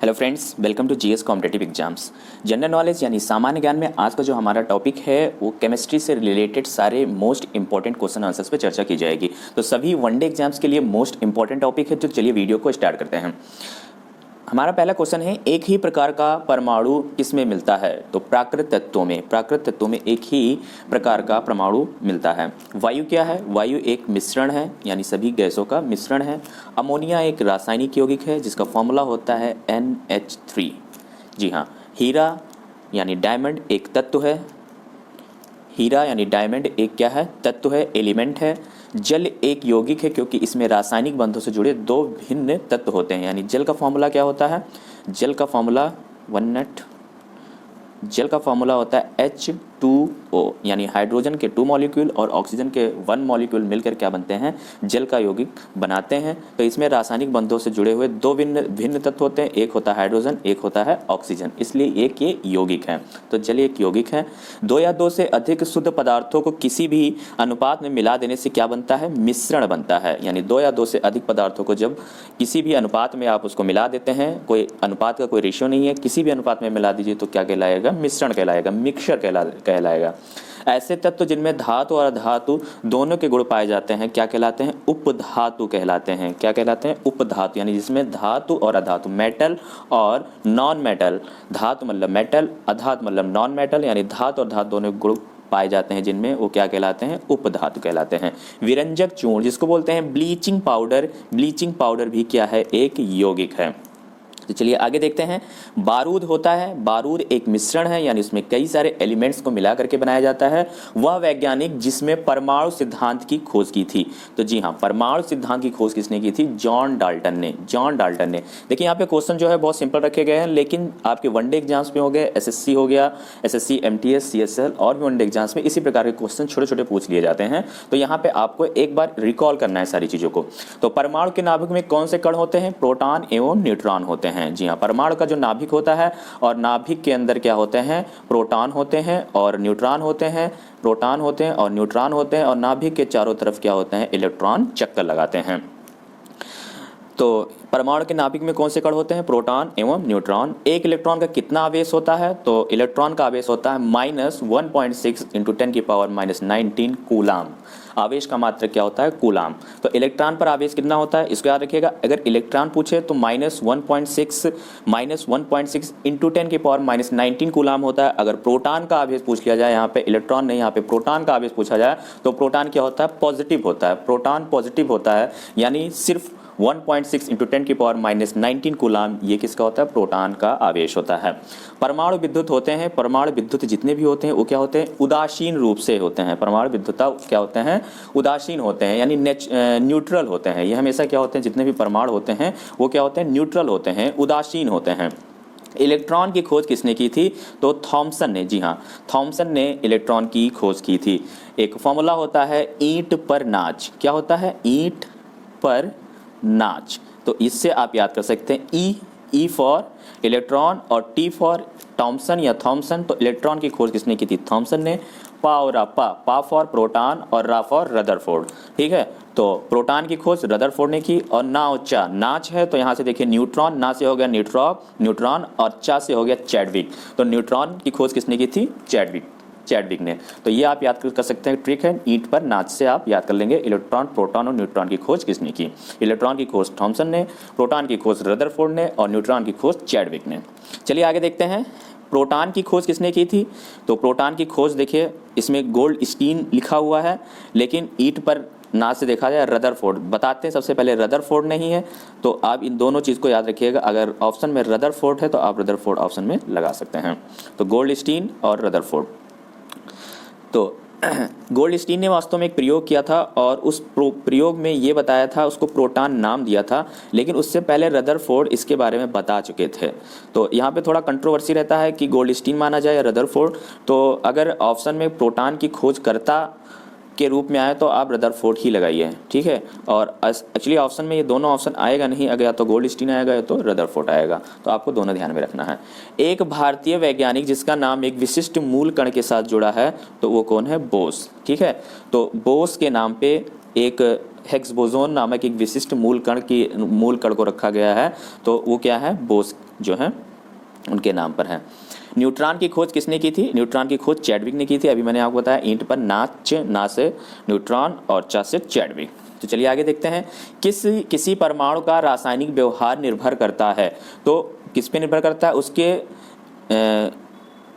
Hello friends, welcome to GS competitive exams. General knowledge यानी सामान्य ज्ञान में आज का जो हमारा टॉपिक है वो केमिस्ट्री से रिलेटेड सारे मोस्ट इंपॉर्टेंट क्वेश्चन आंसर्स पे चर्चा की जाएगी। तो सभी वनडे एग्जाम्स के लिए मोस्ट इंपॉर्टेंट टॉपिक है। तो चलिए वीडियो को स्टार्ट करते हैं। हमारा पहला क्वेश्चन है, एक ही प्रकार का परमाणु किसमें मिलता है? तो प्राकृत तत्वों में एक ही प्रकार का परमाणु मिलता है। वायु क्या है? वायु एक मिश्रण है, यानी सभी गैसों का मिश्रण है। अमोनिया एक रासायनिक यौगिक है जिसका फॉर्मूला होता है NH3। जी हाँ। हीरा यानी डायमंड एक तत्व है। हीरा यानी डायमंड एक क्या है? तत्व है, एलिमेंट है। जल एक यौगिक है क्योंकि इसमें रासायनिक बंधों से जुड़े दो भिन्न तत्व होते हैं। यानी जल का फॉर्मूला क्या होता है? जल का फॉर्मूला जल का फॉर्मूला होता है H2O, यानी हाइड्रोजन के 2 मॉलिक्यूल और ऑक्सीजन के 1 मॉलिक्यूल मिलकर क्या बनते हैं? जल का यौगिक बनाते हैं। तो इसमें रासायनिक बंधों से जुड़े हुए दो भिन्न तत्व होते हैं, एक होता है हाइड्रोजन, एक होता है ऑक्सीजन, इसलिए एक ये यौगिक है। तो जल एक यौगिक है। दो या दो से अधिक शुद्ध पदार्थों को किसी भी अनुपात में मिला देने से क्या बनता है? मिश्रण बनता है। यानी दो या दो से अधिक पदार्थों को जब किसी भी अनुपात में आप उसको मिला देते हैं, कोई अनुपात का कोई रेशियो नहीं है, किसी भी अनुपात में मिला दीजिए तो क्या कहलाएगा? मिश्रण कहलाएगा, मिक्सचर कहलाएगा। ऐसे तत्व जिनमें धातु और अधातु दोनों के गुण पाए जाते हैं क्या कहलाते हैं? उपधातु कहलाते हैं। क्या कहलाते हैं? उपधातु। यानी जिसमें धातु और अधातु, मेटल और नॉन मेटल, धातु मतलब मेटल, अधातु मतलब नॉन मेटल, यानी धातु और धातु दोनों गुण पाए जाते हैं जिनमें, वो क्या कहलाते हैं? उपधातु कहलाते हैं। विरंजक चूर्ण जिसको बोलते हैं ब्लीचिंग पाउडर भी क्या है? एक यौगिक है। तो चलिए आगे देखते हैं। बारूद होता है, बारूद एक मिश्रण है, यानी उसमें कई सारे एलिमेंट्स को मिला करके बनाया जाता है। वह वैज्ञानिक जिसमें परमाणु सिद्धांत की खोज की थी। तो जी हाँ, परमाणु सिद्धांत की खोज किसने की थी? जॉन डाल्टन ने। देखिए यहाँ पे क्वेश्चन जो है बहुत सिंपल रखे गए हैं, लेकिन आपके वनडे एग्जाम्स में हो गए, SSC हो गया, SSC MTS CSL और भी वनडे एग्जाम्स में इसी प्रकार के क्वेश्चन छोटे छोटे पूछ लिए जाते हैं। तो यहाँ पे आपको एक बार रिकॉल करना है सारी चीज़ों को। तो परमाणु के नाभिक में कौन से कण होते हैं? प्रोटॉन एवं न्यूट्रॉन होते हैं। जी हाँ, परमाणु का जो नाभिक होता है और नाभिक के अंदर क्या होते हैं? प्रोटॉन होते हैं और न्यूट्रॉन होते हैं। और नाभिक के चारों तरफ क्या होते हैं? इलेक्ट्रॉन चक्कर लगाते हैं। तो परमाणु के नाभिक में कौन से कण होते हैं? प्रोटॉन एवं न्यूट्रॉन। एक इलेक्ट्रॉन का कितना आवेश होता है? तो इलेक्ट्रॉन का आवेश होता है -1.6 × 10⁻⁻19 कूलाम। आवेश का मात्रक क्या होता है? कूलाम। तो इलेक्ट्रॉन पर आवेश कितना होता है इसको याद रखिएगा। अगर इलेक्ट्रॉन पूछे तो -1.6 × 10⁻⁻19 कूलाम होता है। अगर प्रोटॉन का आवेश पूछ लिया जाए, यहाँ पे इलेक्ट्रॉन नहीं, यहाँ पे प्रोटॉन का आवेश पूछा जाए, तो प्रोटॉन क्या होता है? पॉजिटिव होता है। प्रोटॉन पॉजिटिव होता है, यानी सिर्फ 1.6 × 10⁻⁻19 कूलाम ये किसका होता है? प्रोटॉन का आवेश होता है। परमाणु विद्युत होते हैं। परमाणु विद्युत जितने भी होते हैं वो क्या होते हैं? उदासीन रूप से होते हैं। परमाणु विद्युतता क्या होते हैं? उदासीन होते हैं, यानी न्यूट्रल होते हैं। ये हमेशा क्या होते हैं? जितने भी परमाणु होते हैं वो क्या होते हैं? न्यूट्रल होते हैं, उदासीन होते हैं। इलेक्ट्रॉन की खोज किसने की थी? तो थॉमसन ने। जी हाँ, थॉमसन ने इलेक्ट्रॉन की खोज की थी। एक फॉर्मूला होता है ईंट पर नाच। क्या होता है? ईंट पर नाच। तो इससे आप याद कर सकते हैं ई फॉर इलेक्ट्रॉन और T फॉर थॉमसन या थॉमसन। तो इलेक्ट्रॉन की खोज किसने की थी? थॉमसन ने। पा फॉर प्रोटॉन और रा फॉर रदरफोर्ड। ठीक है, तो प्रोटॉन की खोज रदरफोर्ड ने की। और नाच है, तो यहाँ से देखिए न्यूट्रॉन, ना से हो गया न्यूट्रॉन और चा से हो गया चैडविक। तो न्यूट्रॉन की खोज किसने की थी? चैडविक ने। तो ये आप याद कर सकते हैं, ट्रिक है। ईंट पर नाच से आप याद कर लेंगे इलेक्ट्रॉन, प्रोटॉन और न्यूट्रॉन की खोज किसने की। इलेक्ट्रॉन की खोज थॉमसन ने, प्रोटॉन की खोज रदरफोर्ड ने और न्यूट्रॉन की खोज चैडविक ने। चलिए आगे देखते हैं, प्रोटॉन की खोज किसने की थी? तो प्रोटॉन की खोज देखिए, इसमें गोल्डस्टीन लिखा हुआ है, लेकिन ईंट पर नाच से देखा जाए रदरफोर्ड। बताते हैं सबसे पहले रदरफोर्ड नहीं है, तो आप इन दोनों चीज़ को याद रखिएगा। अगर ऑप्शन में रदरफोर्ड है तो आप रदरफोर्ड ऑप्शन में लगा सकते हैं। तो गोल्डस्टीन और रदरफोर्ड। तो गोल्डस्टीन ने वास्तव में एक प्रयोग किया था और उस प्रयोग में ये बताया था, उसको प्रोटॉन नाम दिया था, लेकिन उससे पहले रदरफोर्ड इसके बारे में बता चुके थे। तो यहाँ पे थोड़ा कंट्रोवर्सी रहता है कि गोल्डस्टीन माना जाए या रदरफोर्ड। तो अगर ऑप्शन में प्रोटॉन की खोजकर्ता के रूप में आए तो आप रदरफोर्ड ही लगाइए। ठीक है, और एक्चुअली ऑप्शन में ये दोनों ऑप्शन आएगा नहीं, अगर या तो गोल्डस्टीन आएगा या तो रदरफोर्ड आएगा। तो आपको दोनों ध्यान में रखना है। एक भारतीय वैज्ञानिक जिसका नाम एक विशिष्ट मूल कण के साथ जुड़ा है, तो वो कौन है? बोस। ठीक है, तो बोस के नाम पे एक हिग्स बोसोन नामक एक विशिष्ट मूल कण को रखा गया है, तो वो क्या है, बोस जो है उनके नाम पर है। न्यूट्रॉन की खोज किसने की थी? न्यूट्रॉन की खोज चैडविक ने की थी। अभी मैंने आपको बताया ईंट पर ना से न्यूट्रॉन और चा से चैडविक। तो चलिए आगे देखते हैं। किसी परमाणु का रासायनिक व्यवहार निर्भर करता है, तो किस पे निर्भर करता है? उसके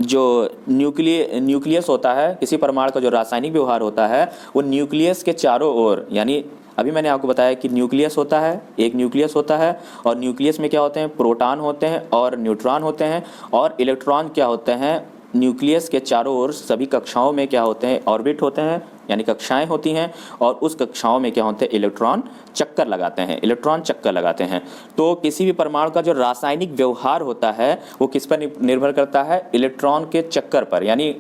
जो न्यूक्लियस होता है, किसी परमाणु का जो रासायनिक व्यवहार होता है वो न्यूक्लियस के चारों ओर, यानी अभी मैंने आपको बताया कि न्यूक्लियस होता है, एक न्यूक्लियस होता है और न्यूक्लियस में क्या होते हैं, प्रोटॉन होते हैं और न्यूट्रॉन होते हैं, और इलेक्ट्रॉन क्या होते हैं, न्यूक्लियस के चारों ओर सभी कक्षाओं में क्या होते हैं, ऑर्बिट होते हैं, यानी कक्षाएं होती हैं, और उस कक्षाओं में क्या होते हैं, इलेक्ट्रॉन चक्कर लगाते हैं, इलेक्ट्रॉन चक्कर लगाते हैं। तो किसी भी परमाणु का जो रासायनिक व्यवहार होता है वो किस पर निर्भर करता है? इलेक्ट्रॉन के चक्कर पर, यानी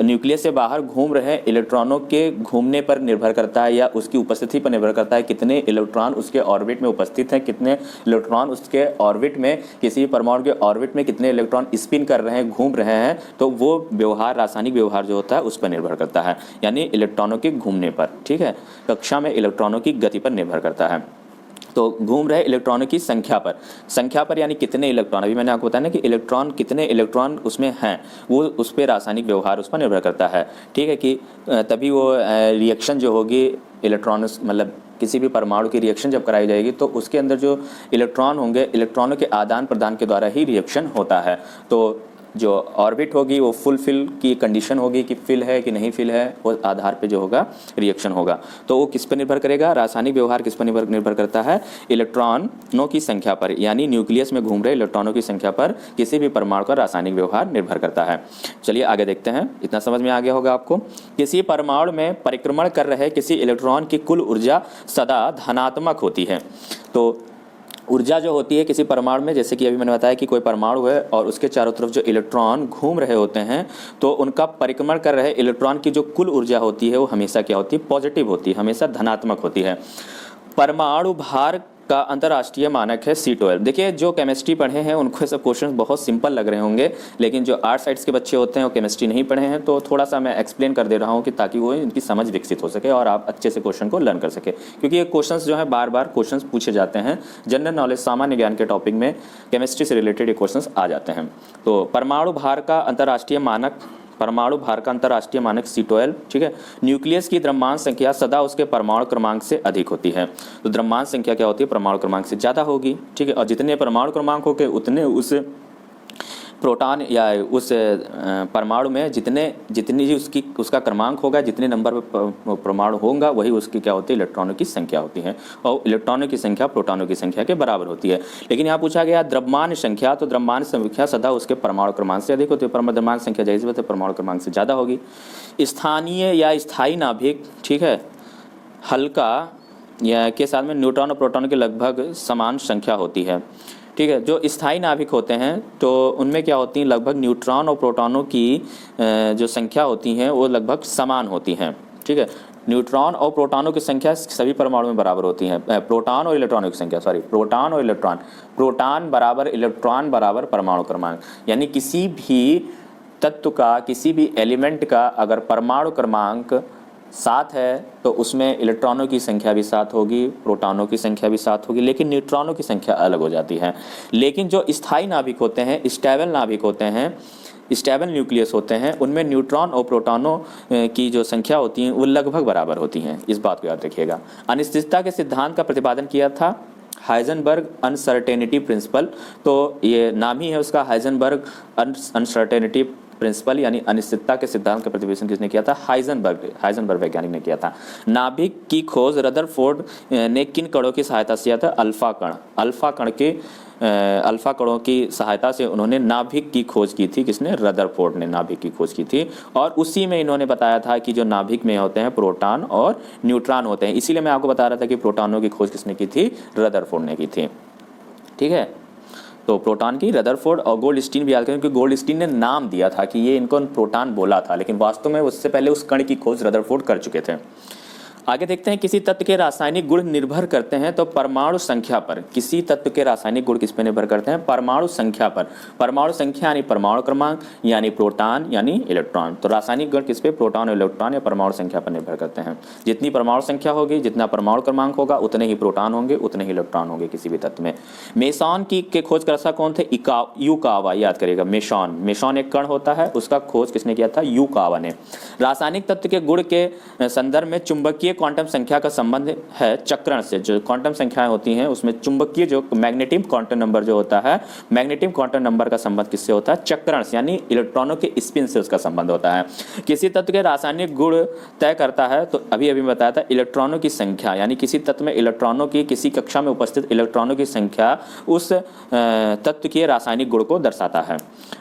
न्यूक्लियस से बाहर घूम रहे इलेक्ट्रॉनों के घूमने पर निर्भर करता है, या उसकी उपस्थिति पर निर्भर करता है, कितने इलेक्ट्रॉन उसके ऑर्बिट में उपस्थित हैं, कितने इलेक्ट्रॉन उसके ऑर्बिट में, किसी परमाणु के ऑर्बिट में कितने इलेक्ट्रॉन स्पिन कर रहे हैं, घूम रहे हैं, तो वो व्यवहार, रासायनिक व्यवहार जो होता है उस पर निर्भर करता है, यानी इलेक्ट्रॉनों के घूमने पर। ठीक है, कक्षा में इलेक्ट्रॉनों की गति पर निर्भर करता है। तो घूम रहे इलेक्ट्रॉनों की संख्या पर यानी कितने इलेक्ट्रॉन, अभी मैंने आपको बताया ना कि इलेक्ट्रॉन, कितने इलेक्ट्रॉन उसमें हैं, वो उस पर रासायनिक व्यवहार उस पर निर्भर करता है। ठीक है, कि तभी वो रिएक्शन जो होगी इलेक्ट्रॉन्स, मतलब किसी भी परमाणु की रिएक्शन जब कराई जाएगी तो उसके अंदर जो इलेक्ट्रॉन होंगे, इलेक्ट्रॉनों के आदान प्रदान के द्वारा ही रिएक्शन होता है। तो जो ऑर्बिट होगी वो फुल फिल की कंडीशन होगी कि फिल है कि नहीं फिल है, वो आधार पे जो होगा रिएक्शन होगा। तो वो किस पर निर्भर करेगा? रासायनिक व्यवहार किस पर निर्भर करता है? इलेक्ट्रॉनों की संख्या पर, यानी न्यूक्लियस में घूम रहे इलेक्ट्रॉनों की संख्या पर किसी भी परमाणु का रासायनिक व्यवहार निर्भर करता है। चलिए आगे देखते हैं, इतना समझ में आ गया होगा आपको। किसी परमाणु में परिक्रमण कर रहे किसी इलेक्ट्रॉन की कुल ऊर्जा सदा धनात्मक होती है। तो ऊर्जा जो होती है किसी परमाणु में, जैसे कि अभी मैंने बताया कि कोई परमाणु है और उसके चारों तरफ जो इलेक्ट्रॉन घूम रहे होते हैं, तो उनका परिक्रमण कर रहे इलेक्ट्रॉन की जो कुल ऊर्जा होती है वो हमेशा क्या होती है? पॉजिटिव होती है, हमेशा धनात्मक होती है। परमाणु भार का अंतर्राष्ट्रीय मानक है C12। देखिए, जो केमिस्ट्री पढ़े हैं उनको सब क्वेश्चन बहुत सिंपल लग रहे होंगे, लेकिन जो आर्ट साइड्स के बच्चे होते हैं वो केमिस्ट्री नहीं पढ़े हैं, तो थोड़ा सा मैं एक्सप्लेन कर दे रहा हूँ कि ताकि वो इनकी समझ विकसित हो सके और आप अच्छे से क्वेश्चन को लर्न कर सके, क्योंकि ये क्वेश्चंस जो है बार बार क्वेश्चंस पूछे जाते हैं। जनरल नॉलेज, सामान्य ज्ञान के टॉपिक में केमिस्ट्री से रिलेटेड ये क्वेश्चंस आ जाते हैं। तो परमाणु भार का अंतर्राष्ट्रीय मानक C12। ठीक है, न्यूक्लियस की द्रव्यमान संख्या सदा उसके परमाणु क्रमांक से अधिक होती है। तो द्रव्यमान संख्या क्या होती है? परमाणु क्रमांक से ज़्यादा होगी। ठीक है, और जितने परमाणु क्रमांक होंगे उतने उस प्रोटॉन या उस परमाणु में जितनी उसका क्रमांक होगा, जितने नंबर पर परमाणु होगा, वही उसकी क्या होती है? इलेक्ट्रॉनों की संख्या होती है, और इलेक्ट्रॉनों की संख्या प्रोटॉनों की संख्या के बराबर होती है। लेकिन यहाँ पूछा गया द्रव्यमान संख्या, तो द्रव्यमान संख्या सदा उसके परमाणु क्रमांक से अधिक होती है। द्रव्यमान संख्या जाहिर सी बात है परमाणु क्रमांक से ज़्यादा होगी। स्थानीय या स्थायी नाभिक, ठीक है, हल्का या के साथ में न्यूट्रॉन और प्रोटॉन की लगभग समान संख्या होती है। ठीक है, जो स्थायी नाभिक होते हैं तो उनमें क्या होती हैं? लगभग न्यूट्रॉन और प्रोटॉनों की जो संख्या होती हैं वो लगभग समान होती हैं। ठीक है, न्यूट्रॉन और प्रोटॉनों की संख्या सभी परमाणु में बराबर होती है। प्रोटॉन और इलेक्ट्रॉनों की संख्या, प्रोटॉन बराबर इलेक्ट्रॉन बराबर परमाणु क्रमांक, यानी किसी भी तत्व का, किसी भी एलिमेंट का अगर परमाणु क्रमांक 7 है तो उसमें इलेक्ट्रॉनों की संख्या भी 7 होगी, प्रोटॉनों की संख्या भी 7 होगी, लेकिन न्यूट्रॉनों की संख्या अलग हो जाती है। लेकिन जो स्थायी नाभिक होते हैं, स्टेबल नाभिक होते हैं, स्टेबल न्यूक्लियस होते हैं, उनमें न्यूट्रॉन और प्रोटॉनों की जो संख्या होती है वो लगभग बराबर होती हैं। इस बात को याद रखिएगा। अनिश्चितता के सिद्धांत का प्रतिपादन किया था हाइजेनबर्ग अनसर्टेनिटी प्रिंसिपल। तो ये नाम ही है उसका, हाइजेनबर्ग अनसर्टेनिटी प्रिंसिपल, यानी अनिश्चितता के सिद्धांत का प्रतिपादन किसने किया था? हाइजेनबर्ग वैज्ञानिक ने किया था। नाभिक की खोज रदरफोर्ड ने किन कणों की सहायता से किया था? अल्फा कणों की सहायता से उन्होंने नाभिक की खोज की थी। किसने? रदरफोर्ड ने नाभिक की खोज की थी, और उसी में इन्होंने बताया था कि जो नाभिक में होते हैं प्रोटॉन और न्यूट्रॉन होते हैं। इसीलिए मैं आपको बता रहा था कि प्रोटॉनों की खोज किसने की थी? रदरफोर्ड ने की थी। ठीक है, तो प्रोटॉन की रदरफोर्ड और गोल्डस्टीन भी याद करें, क्योंकि गोल्डस्टीन ने नाम दिया था कि ये इनको प्रोटॉन बोला था, लेकिन वास्तव में उससे पहले उस कण की खोज रदरफोर्ड कर चुके थे। आगे देखते हैं किसी तत्व के रासायनिक गुण निर्भर करते हैं तो परमाणु संख्या पर। किसी तत्व के रासायनिक गुण किस पे निर्भर करते हैं? परमाणु संख्या पर। परमाणु संख्या यानी परमाणु क्रमांक यानी प्रोटॉन यानी इलेक्ट्रॉन। तो रासायनिक गुण किस पे? प्रोटॉन और इलेक्ट्रॉन या परमाणु संख्या पर निर्भर करते हैं। जितनी परमाणु संख्या होगी, जितना परमाणु क्रमांक होगा, उतने ही प्रोटॉन होंगे, उतने ही इलेक्ट्रॉन होंगे किसी भी तत्व में। मेसॉन की के खोजकर्ता कौन थे? युकावा, याद करिएगा, मेसॉन। मेसॉन एक कण होता है, उसका खोज किसने किया था? युकावा ने। रासायनिक तत्व के गुण के संदर्भ में चुंबकीय क्वांटम संख्या का संबंध है चक्रण से। जो क्वांटम संख्याएं होती हैं उसमें चुंबकीय जो मैग्नेटिक क्वांटम नंबर जो होता है, मैग्नेटिक क्वांटम नंबर का संबंध किससे होता है? चक्रण से, यानी इलेक्ट्रॉनों के स्पिन से उसका संबंध होता है। किसी तत्व के रासायनिक गुण तय करता है, तो अभी बताया था इलेक्ट्रॉनों की संख्या, यानी किसी तत्व में इलेक्ट्रॉनों की, किसी कक्षा में उपस्थित इलेक्ट्रॉनों की संख्या उस तत्व के रासायनिक गुण को दर्शाता है।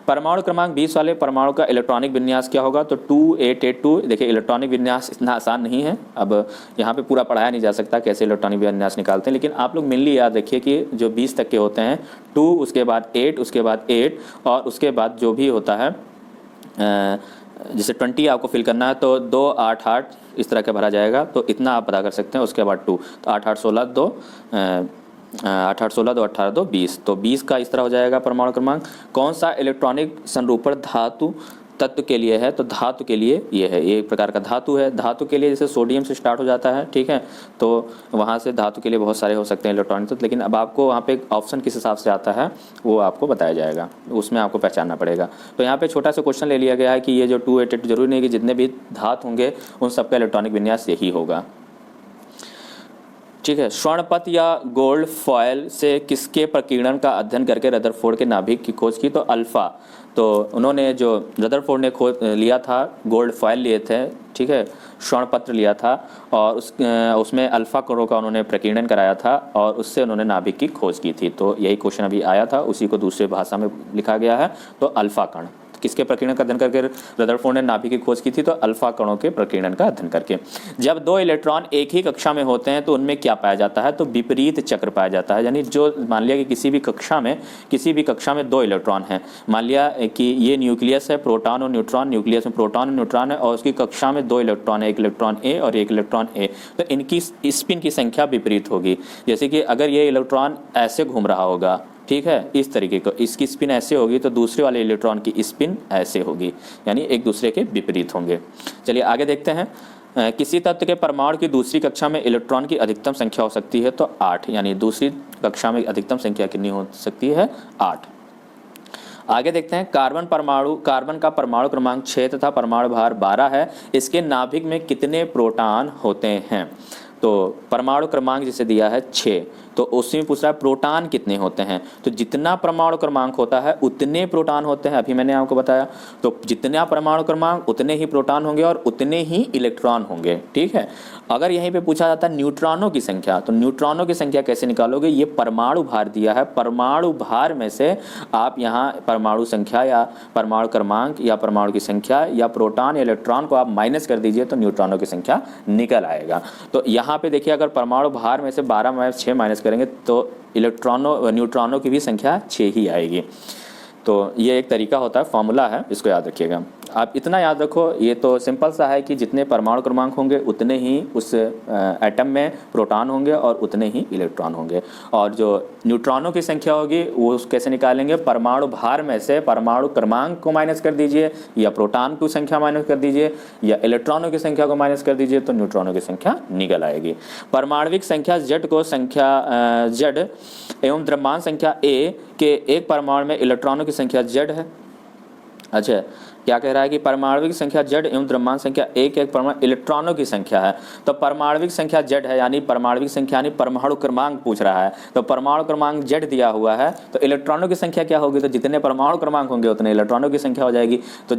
परमाणु क्रमांक 20 वाले परमाणु का इलेक्ट्रॉनिक विन्यास क्या होगा? तो 2882। देखिए इलेक्ट्रॉनिक विन्यास इतना आसान नहीं है, अब यहाँ पे पूरा पढ़ाया नहीं जा सकता कैसे इलेक्ट्रॉनिक विन्यास निकालते हैं, लेकिन आप लोग मेनली याद रखिए कि जो 20 तक के होते हैं 2, उसके बाद 8, उसके बाद 8 और उसके बाद जो भी होता है जैसे 20 आपको फिल करना है तो 2 8 8 इस तरह का भरा जाएगा, तो इतना आप पता कर सकते हैं। उसके बाद 2, तो 8 8 16 2 8 8 16 2 18 2 20, तो 20 का इस तरह हो जाएगा परमाणु क्रमांक। कौन सा इलेक्ट्रॉनिक संरूपण धातु तत्व के लिए है? तो धातु के लिए ये है, ये एक प्रकार का धातु है। धातु के लिए जैसे सोडियम से स्टार्ट हो जाता है, ठीक है, तो वहाँ से धातु के लिए बहुत सारे हो सकते हैं इलेक्ट्रॉनिक तत्व, लेकिन अब आपको वहाँ पे ऑप्शन किस हिसाब से आता है वो आपको बताया जाएगा, उसमें आपको पहचानना पड़ेगा। तो यहाँ पे छोटा सा क्वेश्चन ले लिया गया है कि ये जो 288 जरूरी नहीं कि जितने भी धातु होंगे उन सबका इलेक्ट्रॉनिक विन्यास यही होगा, ठीक है। स्वर्णपत या गोल्ड फॉयल से किसके प्रकीर्णन का अध्ययन करके रदरफोर्ड के नाभिक की खोज की? तो अल्फा। तो उन्होंने जो रदरफोर्ड ने खोज लिया था, गोल्ड फॉयल लिए थे, ठीक है, स्वर्णपत्र लिया था और उसमें अल्फा कणों का उन्होंने प्रकीर्णन कराया था और उससे उन्होंने नाभिक की खोज की थी। तो यही क्वेश्चन अभी आया था, उसी को दूसरे भाषा में लिखा गया है। तो अल्फा कण किसके प्रकीर्णन का अध्ययन करके रदरफोर्ड ने नाभिक की खोज की थी? तो अल्फा कणों के प्रकीर्णन का अध्ययन करके। जब दो इलेक्ट्रॉन एक ही कक्षा में होते हैं तो उनमें क्या पाया जाता है? तो विपरीत चक्र पाया जाता है। यानी जो मान लिया कि किसी भी कक्षा में 2 इलेक्ट्रॉन हैं, मान लिया कि ये न्यूक्लियस है, प्रोटॉन और न्यूट्रॉन, न्यूक्लियस में प्रोटॉन और न्यूट्रॉन है और उसकी कक्षा में 2 इलेक्ट्रॉन है, एक इलेक्ट्रॉन ए और एक इलेक्ट्रॉन ए, तो इनकी स्पिन की संख्या विपरीत होगी। जैसे कि अगर ये इलेक्ट्रॉन ऐसे घूम रहा होगा, ठीक है, इस तरीके को, इसकी स्पिन ऐसे होगी तो दूसरे वाले इलेक्ट्रॉन की स्पिन ऐसे होगी, यानी एक दूसरे के विपरीत होंगे। चलिए आगे देखते हैं। किसी तत्व के परमाणु की दूसरी कक्षा में इलेक्ट्रॉन की अधिकतम संख्या हो सकती है? तो 8, यानी दूसरी कक्षा में अधिकतम संख्या कितनी हो सकती है? 8। आगे देखते हैं कार्बन का परमाणु क्रमांक 6 तथा परमाणु भार 12 है। इसके नाभिक में कितने प्रोटॉन होते हैं? तो परमाणु क्रमांक जिसे दिया है 6, तो उसमें पूछ रहा है प्रोटॉन कितने होते हैं? तो जितना परमाणु क्रमांक होता है उतने प्रोटॉन होते हैं, अभी मैंने आपको बताया। तो जितना परमाणु क्रमांक उतने ही प्रोटॉन होंगे और उतने ही इलेक्ट्रॉन होंगे, ठीक है। अगर यहीं पे पूछा जाता है न्यूट्रॉनों की संख्या, तो न्यूट्रॉनों की संख्या कैसे निकालोगे? ये परमाणु भार दिया है, परमाणु भार में से आप यहाँ परमाणु संख्या या परमाणु क्रमांक या परमाणु की संख्या या प्रोटॉन या इलेक्ट्रॉन को आप माइनस कर दीजिए तो न्यूट्रॉनों की संख्या निकल आएगा। तो यहाँ पे देखिए, अगर परमाणु भार में से 12 में 6 माइनस करेंगे तो न्यूट्रॉनों की भी संख्या 6 ही आएगी। तो ये एक तरीका होता है, फॉर्मूला है, इसको याद रखिएगा। आप इतना याद रखो, ये तो सिंपल सा है कि जितने परमाणु क्रमांक होंगे उतने ही उस एटम में प्रोटॉन होंगे और उतने ही इलेक्ट्रॉन होंगे। और जो न्यूट्रॉनों की संख्या होगी वो कैसे निकालेंगे? परमाणु भार में से परमाणु क्रमांक को माइनस कर दीजिए या प्रोटॉन की संख्या माइनस कर दीजिए या इलेक्ट्रॉनों की संख्या को माइनस कर दीजिए तो न्यूट्रॉनों की संख्या निकल आएगी। परमाणविक संख्या Z को संख्या Z एवं द्रव्यमान संख्या A के एक परमाणु में इलेक्ट्रॉनों की संख्या Z है। अच्छा, क्या कह रहा है कि परमाणविक संख्या Z एवं द्रव्यमान संख्या एक परमाणु इलेक्ट्रॉनों की संख्या है। तो परमाणविक संख्या Z है, यानी परमाणविक संख्या यानी परमाणु क्रमांक पूछ रहा है, तो परमाणु क्रमांक Z दिया हुआ है, तो इलेक्ट्रॉनों की संख्या क्या होगी? तो जितने परमाणु क्रमांक होंगे उतने इलेक्ट्रॉनों की संख्या हो जाएगी। तो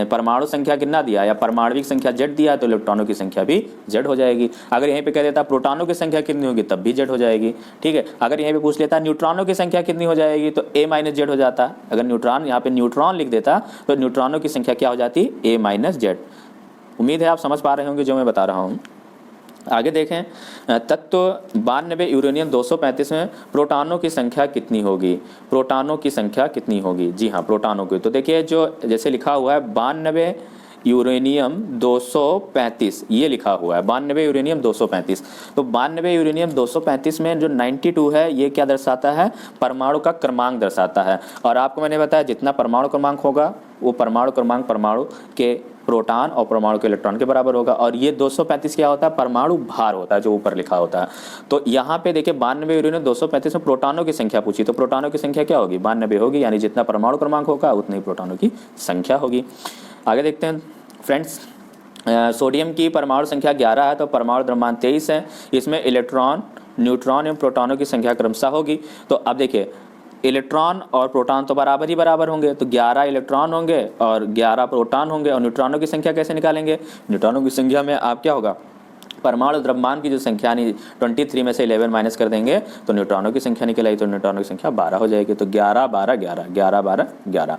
परमाणु संख्या कितना दिया या परमाणविक संख्या Z दिया तो इलेक्ट्रॉनों की संख्या भी Z हो जाएगी। अगर यहीं पर कह देता प्रोटॉनों की संख्या कितनी होगी तब भी Z हो जाएगी, ठीक है। अगर यहीं पर पूछ लेता न्यूट्रॉनों की संख्या कितनी हो जाएगी तो A माइनस Z हो जाता। अगर न्यूट्रॉन यहाँ पे न्यूट्रॉन लिख देता तो न्यूट्रॉनों की संख्या क्या हो जाती? A minus Z। उम्मीद है आप समझ पा रहे होंगे जो मैं बता रहा हूँ। आगे देखें, तत्व 92 यूरेनियम 235 में प्रोटॉनों की संख्या कितनी होगी? प्रोटॉनों की संख्या कितनी होगी? जी हाँ, प्रोटॉनों की। तो देखिए, जो जैसे लिखा हुआ है 92 यूरेनियम 235 ये लिखा हुआ है, 92 यूरेनियम 235। तो 92 यूरेनियम 235 में जो 92 है ये क्या दर्शाता है, परमाणु का क्रमांक दर्शाता है। और आपको मैंने बताया जितना परमाणु क्रमांक होगा वो परमाणु क्रमांक परमाणु के प्रोटॉन और परमाणु के इलेक्ट्रॉन के बराबर होगा। और ये 235 क्या होता है, परमाणु भार होता है जो ऊपर लिखा होता है। तो यहाँ पे देखिए 92 यूरेनियम 235 में प्रोटॉनों की संख्या पूछी, तो प्रोटॉनों की संख्या क्या होगी, 92 होगी, यानी जितना परमाणु क्रमांक होगा उतनी ही प्रोटॉनों की संख्या होगी। आगे देखते हैं फ्रेंड्स, सोडियम की परमाणु संख्या 11 है तो परमाणु द्रव्यमान 23 है। इसमें इलेक्ट्रॉन, न्यूट्रॉन एवं प्रोटॉनों की संख्या क्रमशः होगी। तो अब देखिए इलेक्ट्रॉन और प्रोटॉन तो बराबर ही बराबर होंगे, तो 11 इलेक्ट्रॉन होंगे और 11 प्रोटॉन होंगे। और न्यूट्रॉनों की संख्या कैसे निकालेंगे, न्यूट्रॉनों की संख्या में आप क्या होगा, परमाणु द्रव्यमान की जो संख्या यानी 23 में से 11 माइनस कर देंगे तो न्यूट्रॉनों की संख्या निकल आई, तो न्यूट्रॉनों की संख्या 12 हो जाएगी। तो 11 12 11 11 12 11।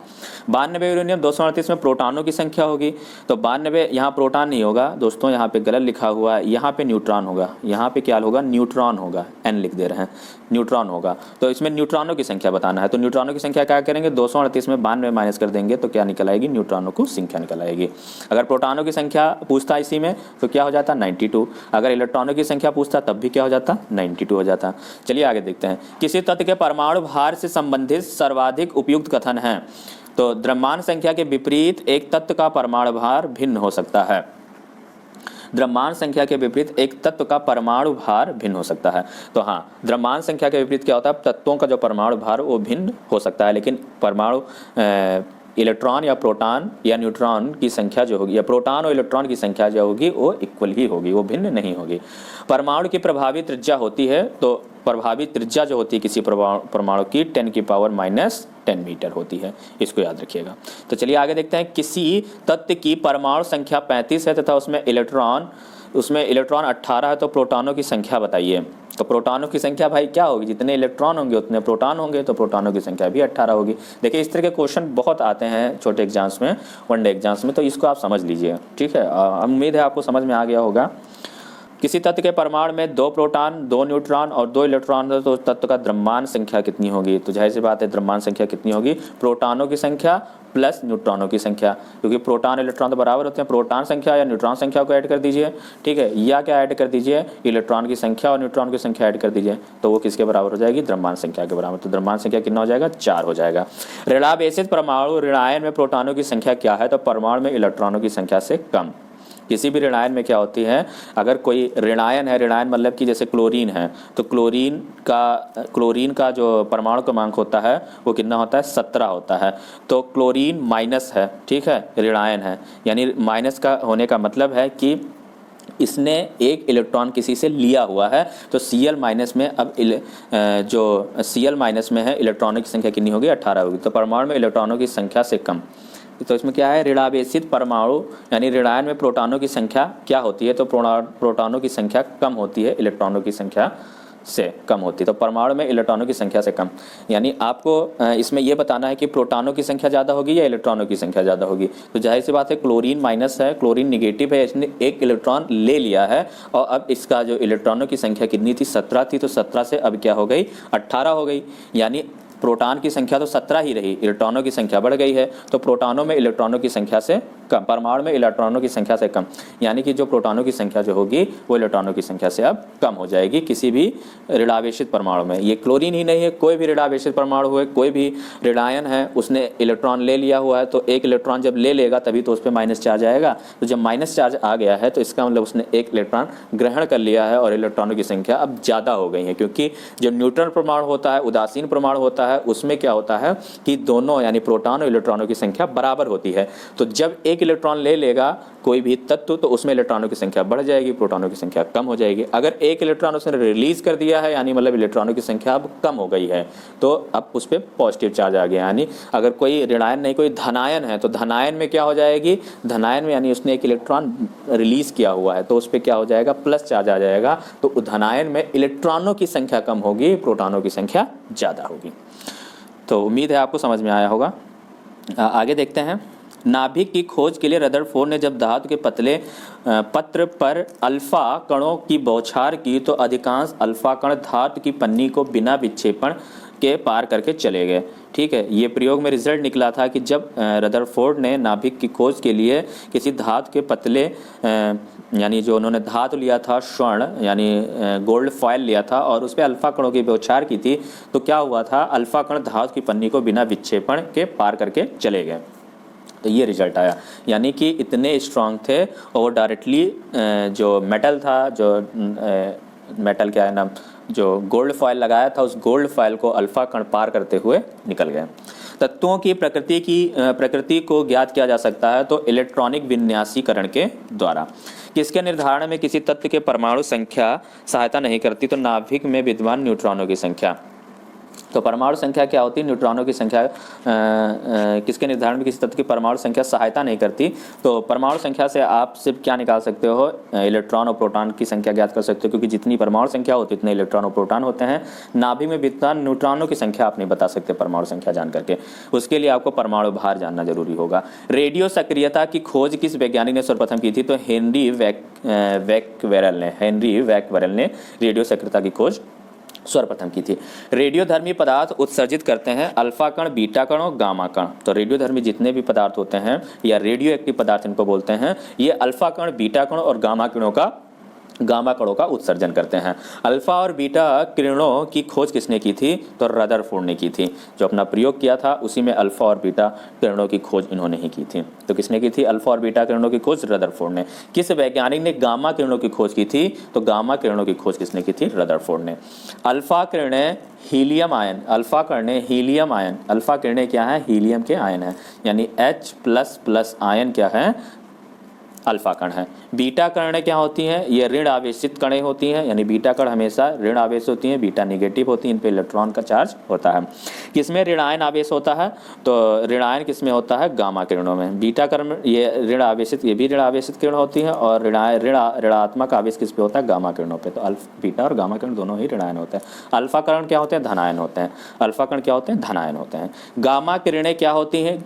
92 यूरेनियम 238 में प्रोटॉनों की संख्या होगी। तो 92 यहाँ प्रोटॉन नहीं होगा दोस्तों, यहाँ पे गलत लिखा हुआ है, यहाँ पे न्यूट्रॉन होगा, यहाँ पे क्या होगा, न्यूट्रॉन होगा, n लिख दे रहे हैं, न्यूट्रॉन होगा। तो इसमें न्यूट्रॉनों की संख्या बताना है। तो न्यूट्रॉनों की संख्या क्या करेंगे, 238 में 92 माइनस कर देंगे तो क्या निकल आएगी, न्यूट्रॉनों की संख्या निकल आएगी। अगर प्रोटॉनों की संख्या पूछता इसी में तो क्या हो जाता, 92। अगर इलेक्ट्रॉनों की संख्या पूछता तब भी क्या हो जाता, 92 हो जाता। चलिए आगे देखते हैं, किसी तत्व के परमाणु भार से संबंधित सर्वाधिक उपयुक्त कथन है। तो द्रव्यमान संख्या के विपरीत एक तत्व का परमाणु भार भिन्न हो सकता है। द्रव्यमान संख्या के विपरीत एक तत्व का परमाणु भार भिन्न हो सकता है। तो हाँ, द्रव्यमान संख्या के विपरीत क्या होता है, तत्वों का जो परमाणु भार वो भिन्न हो सकता है, लेकिन परमाणु इलेक्ट्रॉन या प्रोटॉन या न्यूट्रॉन की संख्या जो होगी, या प्रोटॉन और इलेक्ट्रॉन की संख्या जो होगी वो इक्वल ही होगी, वो भिन्न नहीं होगी। परमाणु की प्रभावी त्रिज्या होती है, तो प्रभावी त्रिज्या जो होती है किसी परमाणु की 10⁻⁻10 मीटर होती है, इसको याद रखिएगा। तो चलिए आगे देखते हैं, किसी तत्व की परमाणु संख्या 35 है तथा उसमें इलेक्ट्रॉन 18 है तो प्रोटॉनों की संख्या बताइए। तो प्रोटॉनों की संख्या भाई क्या होगी, जितने इलेक्ट्रॉन होंगे उतने प्रोटॉन होंगे, तो प्रोटॉनों की संख्या भी 18 होगी। देखिए इस तरह के क्वेश्चन बहुत आते हैं छोटे एग्जाम्स में, वनडे एग्जाम्स में, तो इसको आप समझ लीजिए, ठीक है। उम्मीद है आपको समझ में आ गया होगा। किसी तत्व के परमाणु में 2 प्रोटॉन 2 न्यूट्रॉन और 2 इलेक्ट्रॉन है तो तत्व का द्रव्यमान संख्या कितनी होगी। तो जाहिर सी बात है द्रव्यमान संख्या कितनी होगी, प्रोटॉनों की संख्या प्लस न्यूट्रॉनों की संख्या, क्योंकि प्रोटॉन इलेक्ट्रॉन तो बराबर होते हैं। प्रोटॉन संख्या या न्यूट्रॉन संख्या को ऐड कर दीजिए, ठीक है, या क्या ऐड कर दीजिए, इलेक्ट्रॉन की संख्या और न्यूट्रॉन की संख्या ऐड कर दीजिए, तो वो किसके बराबर हो जाएगी, द्रव्यमान संख्या के बराबर। तो द्रव्यमान संख्या कितना हो जाएगा, 4 हो जाएगा। ऋणावेशित परमाणु ऋणायन में प्रोटॉनों की संख्या क्या है, तो परमाणु में इलेक्ट्रॉनों की संख्या से कम। किसी भी ऋणायन में क्या होती है, अगर कोई ऋणायन है, ऋणायन मतलब कि जैसे क्लोरीन है, तो क्लोरीन का जो परमाणु क्रमांक होता है वो कितना होता है, 17 होता है। तो क्लोरीन माइनस है, ठीक है, ऋणायन है, यानी माइनस का होने का मतलब है कि इसने एक इलेक्ट्रॉन किसी से लिया हुआ है। तो Cl माइनस में अब जो Cl माइनस में है इलेक्ट्रॉनों की संख्या कितनी होगी, 18 होगी। तो परमाणु में इलेक्ट्रॉनों की संख्या से कम। तो इसमें क्या है, ऋणावेशित परमाणु यानी ऋणायन में प्रोटॉनों की संख्या क्या होती है, तो प्रोटॉनों की संख्या कम होती है, इलेक्ट्रॉनों की संख्या से कम होती है। तो परमाणु में इलेक्ट्रॉनों की संख्या से कम, यानी आपको इसमें यह बताना है कि प्रोटॉनों की संख्या ज़्यादा होगी या इलेक्ट्रॉनों की संख्या ज़्यादा होगी। तो जाहिर सी बात है क्लोरीन माइनस है, क्लोरीन निगेटिव है, इसने एक इलेक्ट्रॉन ले लिया है और अब इसका जो इलेक्ट्रॉनों की संख्या कितनी थी, 17 थी, तो 17 से अब क्या हो गई, 18 हो गई। यानी प्रोटॉन की संख्या तो 17 ही रही, इलेक्ट्रॉनों की संख्या बढ़ गई है। तो प्रोटॉनों में इलेक्ट्रॉनों की संख्या से कम, परमाणु में इलेक्ट्रॉनों की संख्या से कम, यानी कि जो प्रोटॉनों की संख्या जो होगी वो इलेक्ट्रॉनों की संख्या से अब कम हो जाएगी किसी भी ऋणावेशित परमाणु में। ये क्लोरीन ही नहीं है, कोई भी ऋणावेशित परमाणु हुए, कोई भी ऋणायन है, उसने इलेक्ट्रॉन ले लिया हुआ है, तो एक इलेक्ट्रॉन जब ले लेगा तभी तो उस पर माइनस चार्ज आएगा। तो जब माइनस चार्ज आ गया है तो इसका मतलब उसने एक इलेक्ट्रॉन ग्रहण कर लिया है और इलेक्ट्रॉनों की संख्या अब ज़्यादा हो गई है। क्योंकि जो न्यूट्रल परमाणु होता है, उदासीन परमाणु होता है, उसमें क्या होता है कि दोनों यानी प्रोटॉन और इलेक्ट्रॉनों की संख्या बराबर होती है। तो जब एक इलेक्ट्रॉन ले लेगा कोई भी तत्व तो उसमें इलेक्ट्रॉनों की संख्या बढ़ जाएगी, प्रोटॉनों की संख्या कम हो जाएगी। अगर एक इलेक्ट्रॉन उसने रिलीज कर दिया है यानी मतलब इलेक्ट्रॉनों की संख्या अब कम हो गई है, तो अब उस पर पॉजिटिव चार्ज आ गया। यानी अगर कोई ऋणायन नहीं, कोई धनायन है, तो धनायन में क्या हो जाएगी, धनायन में यानी उसने एक इलेक्ट्रॉन रिलीज किया हुआ है तो उस पर क्या हो जाएगा, प्लस चार्ज आ जाएगा। तो धनायन में इलेक्ट्रॉनों की संख्या कम होगी, प्रोटॉनों की संख्या ज़्यादा होगी। तो उम्मीद है आपको समझ में आया होगा। आगे देखते हैं, नाभिक की खोज के लिए रदरफोर्ड ने जब धातु के पतले पत्र पर अल्फा कणों की बौछार की तो अधिकांश अल्फा कण धातु की पन्नी को बिना विक्षेपण के पार करके चले गए। ठीक है, ये प्रयोग में रिजल्ट निकला था कि जब रदरफोर्ड ने नाभिक की खोज के लिए किसी धातु के पतले यानी जो उन्होंने धातु लिया था स्वर्ण यानी गोल्ड फॉयल लिया था और उस पर अल्फा कणों की बौछार की थी, तो क्या हुआ था, अल्फा कण धातु की पन्नी को बिना विक्षेपण के पार करके चले गए। तो ये रिजल्ट आया, यानी कि इतने स्ट्रांग थे और वो डायरेक्टली जो मेटल था, जो मेटल क्या है ना, जो गोल्ड फॉयल लगाया था उस गोल्ड फॉयल को अल्फा कण पार करते हुए निकल गए। तत्वों की प्रकृति को ज्ञात किया जा सकता है तो इलेक्ट्रॉनिक विन्यासीकरण के द्वारा। किसके निर्धारण में किसी तत्व के परमाणु संख्या सहायता नहीं करती, तो नाभिक में विद्यमान न्यूट्रॉनों की संख्या। तो परमाणु संख्या क्या होती है, न्यूट्रॉनों की संख्या किसके निर्धारण में किसी तत्व की परमाणु संख्या सहायता नहीं करती। तो परमाणु संख्या से आप सिर्फ क्या निकाल सकते हो, इलेक्ट्रॉन और प्रोटॉन की संख्या ज्ञात कर सकते हो, क्योंकि जितनी परमाणु संख्या होती है उतने इलेक्ट्रॉन और प्रोटॉन होते हैं। नाभिक में विद्यमान न्यूट्रॉनों की संख्या आप नहीं बता सकते परमाणु संख्या जान करके, उसके लिए आपको परमाणु भार जानना जरूरी होगा। रेडियो सक्रियता की खोज किस वैज्ञानिक ने सर्वप्रथम की थी, तो हेनरी वैक्वेरेल ने रेडियो सक्रियता की खोज सर्वप्रथम की थी। रेडियोधर्मी पदार्थ उत्सर्जित करते हैं अल्फा कण, बीटा कण और गामा कण। तो रेडियोधर्मी जितने भी पदार्थ होते हैं या रेडियो एक्टिव पदार्थ इनको बोलते हैं, ये अल्फा कण, बीटा कण और गामा कणों का उत्सर्जन करते हैं। अल्फा और बीटा किरणों की खोज किसने की थी, तो रदरफोर्ड ने की थी। जो अपना प्रयोग किया था उसी में अल्फा और बीटा किरणों की खोज इन्होंने ही की थी। तो किसने की थी, अल्फा और बीटा किरणों की खोज रदरफोर्ड ने। किस वैज्ञानिक ने गामा किरणों की खोज की थी, तो गामा किरणों की खोज किसने की थी, रदरफोर्ड ने। अल्फा किरणें हीलियम आयन, अल्फा किरणें क्या है, हीलियम के आयन है, यानी H++ आयन क्या है, अल्फा कण है। बीटा कणें क्या होती हैं, ये ऋण आवेशित कणें होती हैं, यानी बीटा कण हमेशा ऋण आवेश होती हैं, बीटा निगेटिव होती हैं, इन पे इलेक्ट्रॉन का चार्ज होता है। किसमें ऋणायन आवेश होता है, तो ऋणायन किसमें होता है, गामा किरणों में। बीटा कण ये ऋण आवेशित, ये भी ऋण आवेशित किरण होती है, और ऋणात्मक आवेश किस पे होता है, गामा किरणों पे। तो बीटा और गामा किरण दोनों ही ऋणायन होते हैं। अल्फा कण क्या होते हैं, धनायन होते हैं। अल्फा कण क्या होते हैं, धनायन होते हैं। गामा किरणें क्या होती हैं,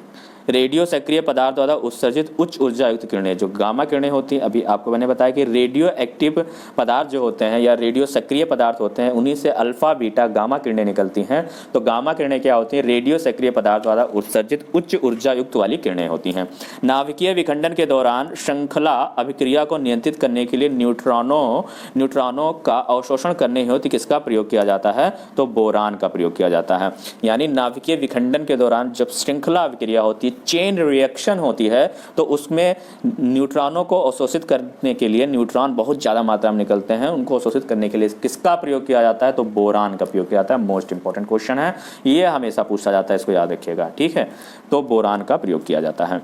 रेडियो सक्रिय पदार्थ द्वारा उत्सर्जित उच्च ऊर्जा युक्त किरणें। जो गामा किरणें होती हैं, अभी आपको मैंने बताया कि रेडियो एक्टिव पदार्थ जो होते हैं या रेडियो सक्रिय पदार्थ होते हैं, उन्हीं से अल्फा बीटा गामा किरणें निकलती हैं। तो गामा किरणें क्या होती हैं, रेडियो सक्रिय पदार्थ द्वारा उत्सर्जित उच्च ऊर्जा युक्त वाली किरणें होती हैं। नाभिकीय विखंडन के दौरान श्रृंखला अभिक्रिया को नियंत्रित करने के लिए न्यूट्रॉनों का अवशोषण करने हेतु किसका प्रयोग किया जाता है, तो बोरान का प्रयोग किया जाता है। यानी नाभिकीय विखंडन के दौरान जब श्रृंखला अभिक्रिया होती है, चेन रिएक्शन होती है, तो उसमें न्यूट्रॉनों को अवशोषित करने के लिए, न्यूट्रॉन बहुत ज़्यादा मात्रा में निकलते हैं, उनको अवशोषित करने के लिए किसका प्रयोग किया जाता है, तो बोरान का प्रयोग किया जाता है। मोस्ट इंपॉर्टेंट क्वेश्चन है, ये हमेशा पूछा जाता है, इसको याद रखिएगा, ठीक है। तो बोरान का प्रयोग किया जाता है।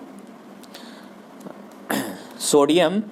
सोडियम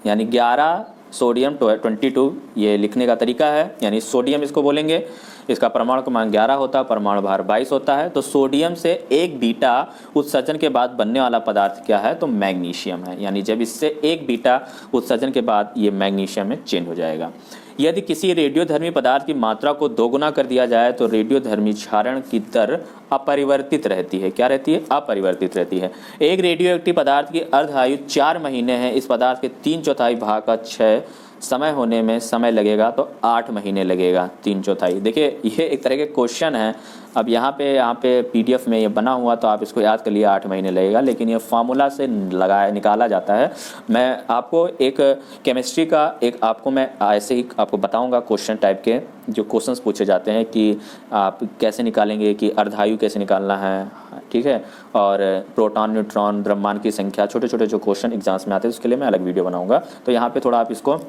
यानी 11, सोडियम 22, ये लिखने का तरीका है, यानी सोडियम इसको बोलेंगे, इसका परमाणु क्रमांक 11 होता है, परमाणु भार 22 होता है। तो सोडियम से एक बीटा उत्सर्जन के बाद बनने वाला पदार्थ क्या है, तो मैग्नीशियम है। यानी जब इससे एक बीटा उत्सर्जन के बाद ये मैग्नीशियम में चेंज हो जाएगा। यदि किसी रेडियोधर्मी पदार्थ की मात्रा को दोगुना कर दिया जाए तो रेडियोधर्मी क्षारण की दर अपरिवर्तित रहती है। क्या रहती है, अपरिवर्तित रहती है। एक रेडियो एक्टिव पदार्थ की अर्ध आयु 4 महीने है। इस पदार्थ के 3/4 भाग का क्षय समय होने में समय लगेगा, तो 8 महीने लगेगा, 3/4। देखिए ये एक तरह के क्वेश्चन है। अब यहाँ पे PDF में ये बना हुआ, तो आप इसको याद कर लिए 8 महीने लगेगा, लेकिन ये फार्मूला से निकाला जाता है। मैं आपको एक केमिस्ट्री का मैं ऐसे ही आपको बताऊंगा क्वेश्चन टाइप के, जो क्वेश्चंस पूछे जाते हैं कि आप कैसे निकालेंगे, कि अर्धायु कैसे निकालना है, ठीक है, और प्रोटॉन, न्यूट्रॉन, द्रव्यमान की संख्या, छोटे छोटे जो क्वेश्चन एग्जाम्स में आते हैं, उसके लिए मैं अलग वीडियो बनाऊंगा। तो यहाँ पे थोड़ा आप इसको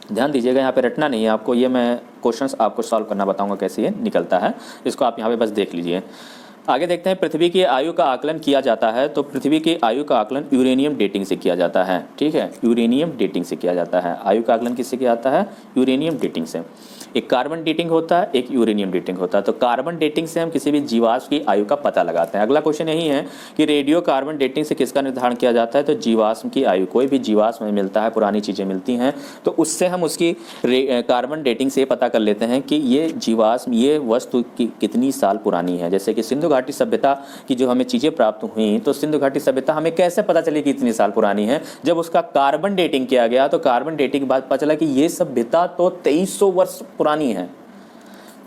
ध्यान दीजिएगा, यहाँ पे रटना नहीं है आपको, ये मैं क्वेश्चंस आपको सॉल्व करना बताऊंगा कैसे ये निकलता है, इसको आप यहाँ पे बस देख लीजिए। आगे देखते हैं, पृथ्वी की आयु का आकलन किया जाता है। तो पृथ्वी की आयु का आकलन यूरेनियम डेटिंग से किया जाता है, ठीक है, यूरेनियम डेटिंग से किया जाता है। आयु का आकलन किससे किया जाता है, यूरेनियम डेटिंग से। एक कार्बन डेटिंग होता है, एक यूरेनियम डेटिंग होता है। तो कार्बन डेटिंग से हम किसी भी जीवाश्म की आयु का पता लगाते हैं। अगला क्वेश्चन यही है कि रेडियो कार्बन डेटिंग से किसका निर्धारण किया जाता है, तो जीवाश्म की आयु। कोई भी जीवाश्म में मिलता है, पुरानी चीज़ें मिलती हैं, तो उससे हम उसकी कार्बन डेटिंग से पता कर लेते हैं कि ये जीवाश्म, ये वस्तु कितनी साल पुरानी है। जैसे कि सिंधु घाटी सभ्यता की जो हमें चीज़ें प्राप्त हुई, तो सिंधु घाटी सभ्यता हमें कैसे पता चली कि इतनी साल पुरानी है, जब उसका कार्बन डेटिंग किया गया। तो कार्बन डेटिंग के बाद पता चला कि ये सभ्यता तो 2300 वर्ष पुरानी है।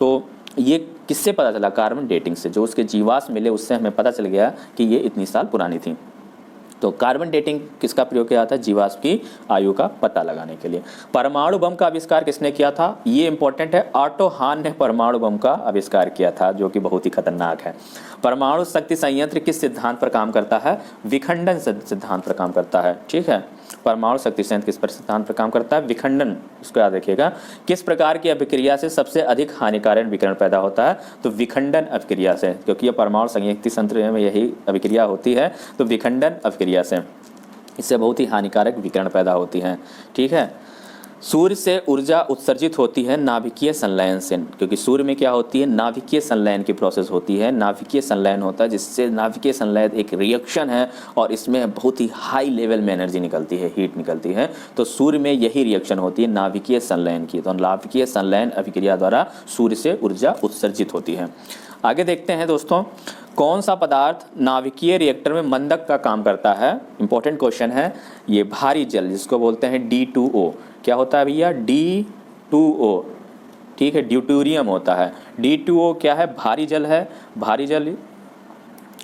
तो ये किससे पता चला? कार्बन डेटिंग से, जो उसके जीवाश्म मिले उससे हमें पता चल गया कि ये इतनी साल पुरानी थी। तो कार्बन डेटिंग किसका प्रयोग किया जाता है? जीवाश्म की आयु का पता लगाने के लिए। परमाणु बम का आविष्कार किसने किया था? ये इंपॉर्टेंट है, ऑटो हान ने परमाणु बम का आविष्कार किया था, जो कि बहुत ही खतरनाक है। परमाणु शक्ति संयंत्र किस सिद्धांत पर काम करता है? विखंडन सिद्धांत पर काम करता है। ठीक है, परमाणु शक्ति संयंत्र किस पर सिद्धांत पर काम करता है? विखंडन। इसको याद रखिएगा। किस प्रकार की अभिक्रिया से सबसे अधिक हानिकारक विकिरण पैदा होता है? तो विखंडन अभिक्रिया से, क्योंकि ये परमाणु संयुक्ति संयंत्र में यही अभिक्रिया होती है। तो विखंडन अभिक्रिया से इससे बहुत ही हानिकारक विकिरण पैदा होती है। ठीक है। सूर्य से ऊर्जा उत्सर्जित होती है नाभिकीय संलयन से, क्योंकि सूर्य में क्या होती है? नाभिकीय संलयन की प्रोसेस होती है। नाभिकीय संलयन होता है, जिससे नाभिकीय संलयन एक रिएक्शन है और इसमें बहुत ही हाई लेवल में एनर्जी निकलती है, हीट निकलती है। तो सूर्य में यही रिएक्शन होती है नाभिकीय संलयन की। तो नाभिकीय संलयन अभिक्रिया द्वारा सूर्य से ऊर्जा उत्सर्जित होती है। आगे देखते हैं दोस्तों, कौन सा पदार्थ नाभिकीय रिएक्टर में मंदक का काम करता है? इंपॉर्टेंट क्वेश्चन है ये। भारी जल, जिसको बोलते हैं D2O। क्या होता है भैया? D2O। ठीक है, ड्यूटेरियम होता है। D2O क्या है? भारी जल है। भारी जल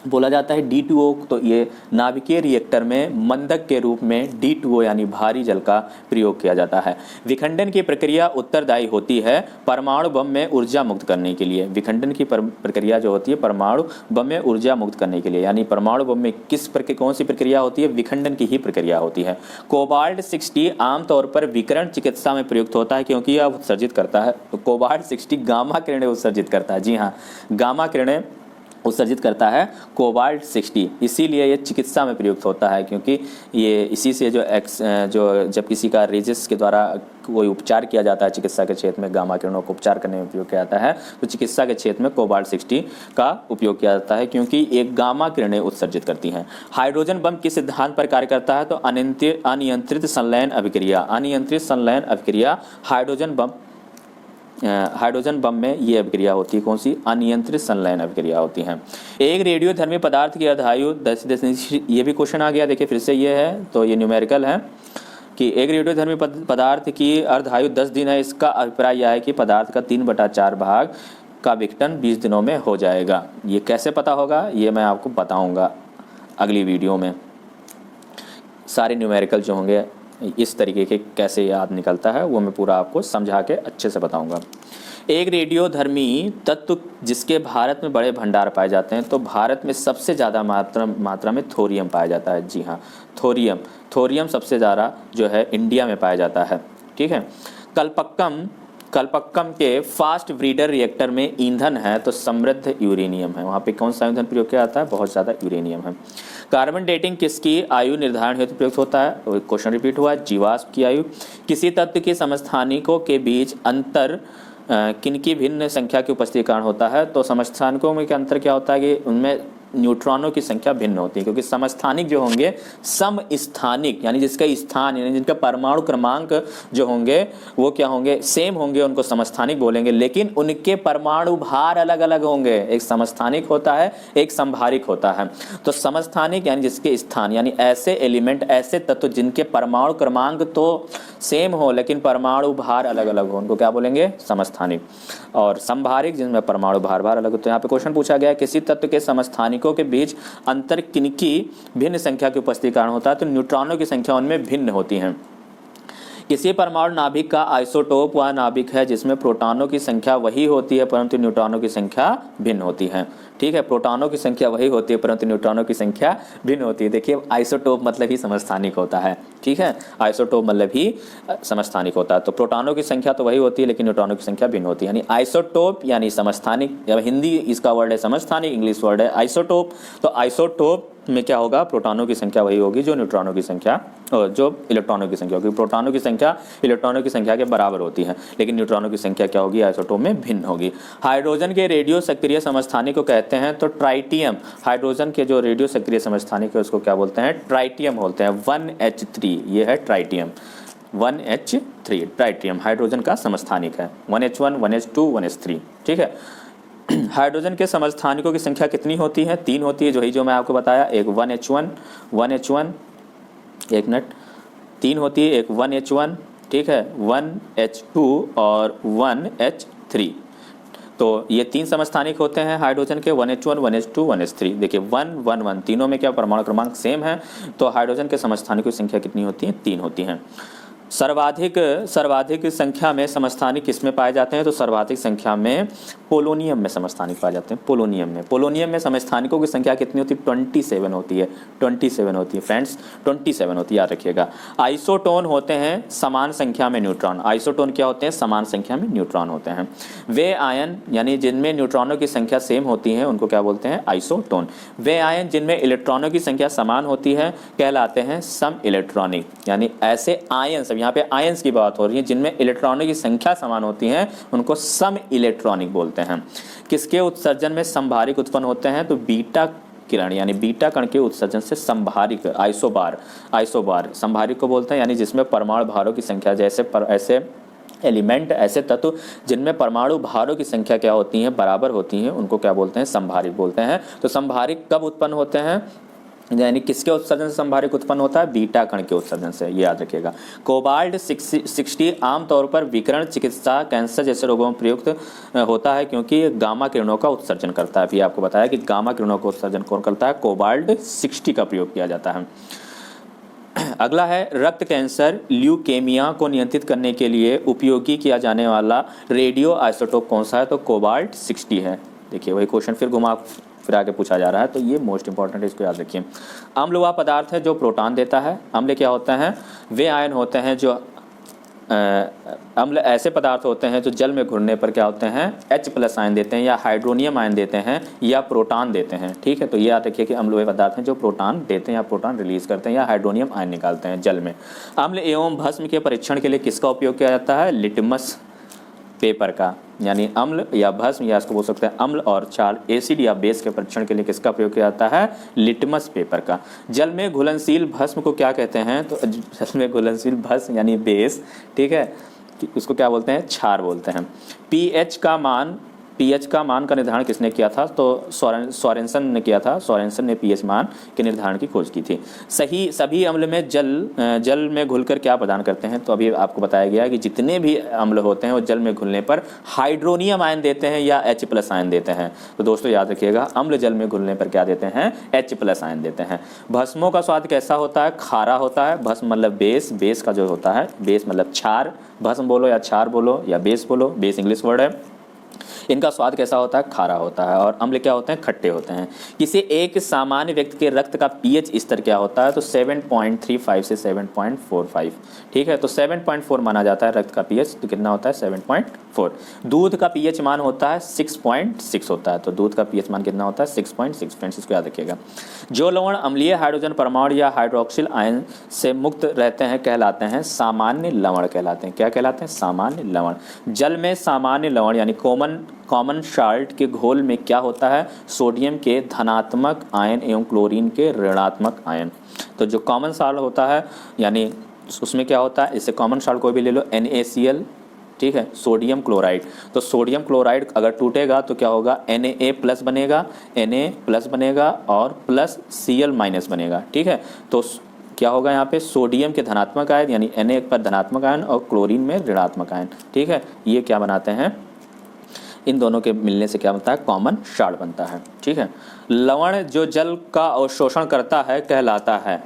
बोला जाता है D2O। तो ये नाभिकीय रिएक्टर में मंदक के रूप में D2O यानी भारी जल का प्रयोग किया जाता है। विखंडन की प्रक्रिया उत्तरदायी होती है परमाणु बम में ऊर्जा मुक्त करने के लिए। विखंडन की प्रक्रिया जो होती है परमाणु बम में ऊर्जा मुक्त करने के लिए, यानी परमाणु बम में कौन सी प्रक्रिया होती है? विखंडन की ही प्रक्रिया होती है। कोबाल्ट 60 आमतौर पर विकिरण चिकित्सा में प्रयुक्त होता है, क्योंकि यह उत्सर्जित करता है। तो कोबाल्ट 60 गामा किरणें उत्सर्जित करता है। जी हाँ, गामा किरणें उत्सर्जित करता है कोबाल्ट 60, इसीलिए ये चिकित्सा में प्रयुक्त होता है, क्योंकि ये इसी से जो जब किसी का रेजिस के द्वारा कोई उपचार किया जाता है चिकित्सा के क्षेत्र में, गामा किरणों को उपचार करने में उपयोग किया जाता है। तो चिकित्सा के क्षेत्र में कोबाल्ट 60 का उपयोग किया जाता है, क्योंकि एक गामा किरणें उत्सर्जित करती हैं। हाइड्रोजन बम किस सिद्धांत पर कार्य करता है? तो अनियंत्रित संलयन अभिक्रिया। अनियंत्रित संलयन अभिक्रिया हाइड्रोजन बम में ये अभिक्रिया होती है। कौन सी? अनियंत्रित संलयन अभिक्रिया होती है। एक रेडियोधर्मी पदार्थ की अर्धायु 10 ये भी क्वेश्चन आ गया, देखिए फिर से ये है, तो ये न्यूमेरिकल है कि एक रेडियोधर्मी पदार्थ की अर्धायु 10 दिन है। इसका अभिप्राय यह है कि पदार्थ का 3/4 भाग का विघटन 20 दिनों में हो जाएगा। ये कैसे पता होगा? ये मैं आपको बताऊँगा अगली वीडियो में। सारे न्यूमेरिकल जो होंगे इस तरीके के कैसे याद निकलता है वो मैं पूरा आपको समझा के अच्छे से बताऊंगा। एक रेडियोधर्मी तत्व जिसके भारत में बड़े भंडार पाए जाते हैं, तो भारत में सबसे ज़्यादा मात्रा में थोरियम पाया जाता है। जी हाँ, थोरियम सबसे ज़्यादा जो है इंडिया में पाया जाता है। ठीक है। कलपक्कम के फास्ट ब्रीडर रिएक्टर में ईंधन है तो समृद्ध यूरेनियम है। वहाँ पे कौन सा ईंधन प्रयोग किया जाता है? बहुत ज़्यादा यूरेनियम है। कार्बन डेटिंग किसकी आयु निर्धारण हेतु प्रयुक्त होता है? क्वेश्चन रिपीट हुआ है, जीवाश्म की आयु। किसी तत्व के समस्थानिकों के बीच अंतर किनकी भिन्न संख्या की उपस्थिति के कारण होता है? तो समस्थानिकों में क्या अंतर क्या होता है कि उनमें न्यूट्रॉनों की संख्या भिन्न होती है, क्योंकि समस्थानिक जो होंगे समस्थानिक यानी जिसका स्थान यानी जिनका परमाणु क्रमांक जो होंगे वो क्या होंगे? सेम होंगे, उनको समस्थानिक बोलेंगे, लेकिन उनके परमाणु भार अलग अलग होंगे। एक समस्थानिक होता है, एक समभारिक होता है। तो समस्थानिक यानी जिसके स्थान यानी ऐसे एलिमेंट, ऐसे तत्व जिनके परमाणु क्रमांक तो सेम हो लेकिन परमाणु भार अलग अलग हो, उनको क्या बोलेंगे? समस्थानिक। और समभारिक जिनमें परमाणु भार अलग हो। तो यहाँ पे क्वेश्चन पूछा गया किसी तत्व के समस्थानिकों के बीच अंतर किनकी भिन्न संख्या की उपस्थिति कारण होता है? तो न्यूट्रॉनों की संख्या उनमें भिन्न होती है। किसी परमाणु नाभिक का आइसोटोप वह नाभिक है जिसमें प्रोटॉनों की संख्या वही होती है परंतु न्यूट्रॉनों की संख्या भिन्न होती है। ठीक है, प्रोटॉनों की संख्या वही होती है परंतु न्यूट्रॉनों की संख्या भिन्न होती है। देखिए आइसोटोप मतलब ही समस्थानिक होता है। ठीक है, आइसोटोप मतलब ही समस्थानिक होता है। तो प्रोटॉनों की संख्या तो वही होती है लेकिन न्यूट्रॉनों की संख्या भिन्न होती है, यानी आइसोटोप यानी समस्थानिक। या हिंदी इसका वर्ड है समस्थानिक, इंग्लिश वर्ड है आइसोटोप। तो आइसोटोप में क्या होगा? प्रोटॉनों की संख्या वही होगी जो न्यूट्रॉनों की संख्या जो इलेक्ट्रॉनों की संख्या होगी। प्रोटॉनों की संख्या इलेक्ट्रॉनों की संख्या के बराबर होती है, लेकिन न्यूट्रॉनों की संख्या क्या होगी? आइसोटोप में भिन्न होगी। हाइड्रोजन के रेडियो सक्रिय समस्थानिक को कहते हैं तो ट्राइटियम। हाइड्रोजन के जो रेडियो सक्रिय समस्थानिक है उसको क्या बोलते हैं? ट्राइटियम बोलते हैं। 1H3 ये है ट्राइटियम। 1H3 ट्राइटियम हाइड्रोजन का समस्थानिक है। 1H1 1H2 1H3। ठीक है। हाइड्रोजन के समस्थानिकों की संख्या कितनी होती है? 3 होती है, जो मैं आपको बताया। एक 1H1 एक मिनट 3 होती है, एक 1H1 ठीक है, 1H2 और 1H3। तो ये 3 समस्थानिक होते हैं हाइड्रोजन के, 1H1, 1H2, 1H3। देखिए 1 1 1 तीनों में क्या परमाणु क्रमांक सेम है, तो हाइड्रोजन के समस्थानिकों की संख्या कितनी होती है? 3 होती हैं। सर्वाधिक संख्या में समस्थानिक किसमें पाए जाते हैं? तो सर्वाधिक संख्या में पोलोनियम में समस्थानिक पाए जाते हैं। पोलोनियम में समस्थानिकों की संख्या कितनी होती है? 27 होती है। 27 होती है फ्रेंड्स, 27 होती है, याद रखिएगा। आइसोटोन होते हैं समान संख्या में न्यूट्रॉन। आइसोटोन क्या होते हैं? समान संख्या में न्यूट्रॉन होते हैं। वे आयन यानी जिनमें न्यूट्रॉनों की संख्या सेम होती है उनको क्या बोलते हैं? आइसोटोन। वे आयन जिनमें इलेक्ट्रॉनों की संख्या समान होती है कहलाते हैं सम इलेक्ट्रॉनिक। यानी ऐसे आयन, यहाँ पे आयंस की बात हो रही है, जिनमें इलेक्ट्रॉनों की संख्या समान होती है उनको सम इलेक्ट्रॉनिक बोलते हैं। किसके उत्सर्जन में संभारिक उत्पन्न होते हैं? तो बीटा किरण यानी बीटा कण के उत्सर्जन से संभारिक आइसोबार संभारिक को बोलते हैं, यानी जिसमें परमाणु भारों की संख्या ऐसे एलिमेंट, ऐसे तत्व जिनमें परमाणु भारों की संख्या क्या होती है? बराबर होती है, उनको क्या बोलते हैं? संभारिक बोलते हैं। तो संभारिक कब उत्पन्न होते हैं? यानी किसके उत्सर्जन से संभारिक उत्पन्न होता है? बीटा कण के उत्सर्जन से, ये याद रखिएगा। कोबाल्ट 60 आमतौर पर विकिरण चिकित्सा, कैंसर जैसे रोगों में प्रयुक्त होता है क्योंकि गामा किरणों का उत्सर्जन करता है। अभी आपको बताया कि गामा किरणों का उत्सर्जन कौन करता है? कोबाल्ट 60 का प्रयोग किया जाता है। अगला है रक्त कैंसर, ल्यूकेमिया को नियंत्रित करने के लिए उपयोगी किया जाने वाला रेडियो आइसोटोप कौन सा है? तो कोबाल्ट 60 है। देखिए वही क्वेश्चन फिर आगे पूछा जा रहा है, तो ये मोस्ट इंपॉर्टेंट है, इसको याद रखिए। अम्ल वह पदार्थ है जो प्रोटॉन देता है। अम्ल क्या होते हैं? वे आयन होते हैं जो अम्ल ऐसे पदार्थ होते हैं जो जल में घुलने पर क्या होते हैं? H+ आयन देते हैं, या हाइड्रोनियम आयन देते हैं, या प्रोटॉन देते हैं। ठीक है, तो ये याद रखिए कि अम्ल वे पदार्थ हैं जो प्रोटॉन देते हैं या प्रोटॉन रिलीज करते हैं या हाइड्रोनियम आयन निकालते हैं जल में। अम्ल एवं भस्म के परीक्षण के लिए किसका उपयोग किया जाता है? लिटमस पेपर का। यानी अम्ल या भस्म, या इसको बोल सकते हैं अम्ल और क्षार, एसिड या बेस के परीक्षण के लिए किसका प्रयोग किया जाता है? लिटमस पेपर का। जल में घुलनशील भस्म को क्या कहते हैं? तो जल में घुलनशील भस्म यानी बेस, ठीक है, उसको क्या बोलते हैं? क्षार बोलते हैं। पीएच का मान का निर्धारण किसने किया था? तो सोरेनसन ने किया था। सोरेनसन ने पीएच मान के निर्धारण की खोज की थी। सभी अम्ल में जल में घुलकर क्या प्रदान करते हैं? तो अभी आपको बताया गया कि जितने भी अम्ल होते हैं वो जल में घुलने पर हाइड्रोनियम आयन देते हैं या H+ आयन देते हैं। तो दोस्तों याद रखिएगा, अम्ल जल में घुलने पर क्या देते हैं? H+ आयन देते हैं। भस्मों का स्वाद कैसा होता है? खारा होता है। भस्म मतलब बेस का जो होता है, बेस मतलब क्षार, भस्म बोलो या क्षार बोलो या बेस बोलो, बेस इंग्लिश वर्ड है। इनका स्वाद कैसा होता है? खारा होता है। और अम्ल क्या होते हैं? खट्टे होते हैं। किसी एक सामान्य व्यक्ति के रक्त का पीएच स्तर क्या होता है? तो 7.35 से 7.45। ठीक है, तो 7.4 माना जाता है रक्त का पीएच, तो कितना होता है? 7.4। दूध का पीएच मान होता है 6.6 होता है, तो दूध का पीएच मान कितना होता है? 6.6। फ्रेंड्स इसको याद रखिएगा। जो लवण अम्लीय हाइड्रोजन परमाणु या हाइड्रोक्सिल आयन से मुक्त रहते हैं कहलाते हैं सामान्य लवण कहलाते हैं। क्या कहलाते हैं? सामान्य लवण। जल में सामान्य लवण यानी कॉमन साल्ट के घोल में क्या होता है? सोडियम के धनात्मक आयन एवं क्लोरीन के ऋणात्मक आयन। तो जो कॉमन साल्ट होता है यानी उसमें क्या होता है? इससे कॉमन साल्ट कोई भी ले लो, NaCl, ठीक है, सोडियम क्लोराइड। तो सोडियम क्लोराइड अगर टूटेगा तो क्या होगा? Na+ बनेगा और प्लस Cl- बनेगा। ठीक है, तो क्या होगा यहाँ पे? सोडियम के धनात्मक आयन यानी Na पर धनात्मक आयन और क्लोरीन में ऋणात्मक आयन। ठीक है, ये क्या बनाते हैं? इन दोनों के मिलने से क्या बनता है? कॉमन साल्ट बनता है। ठीक है, लवण जो जल का अवशोषण करता है कहलाता है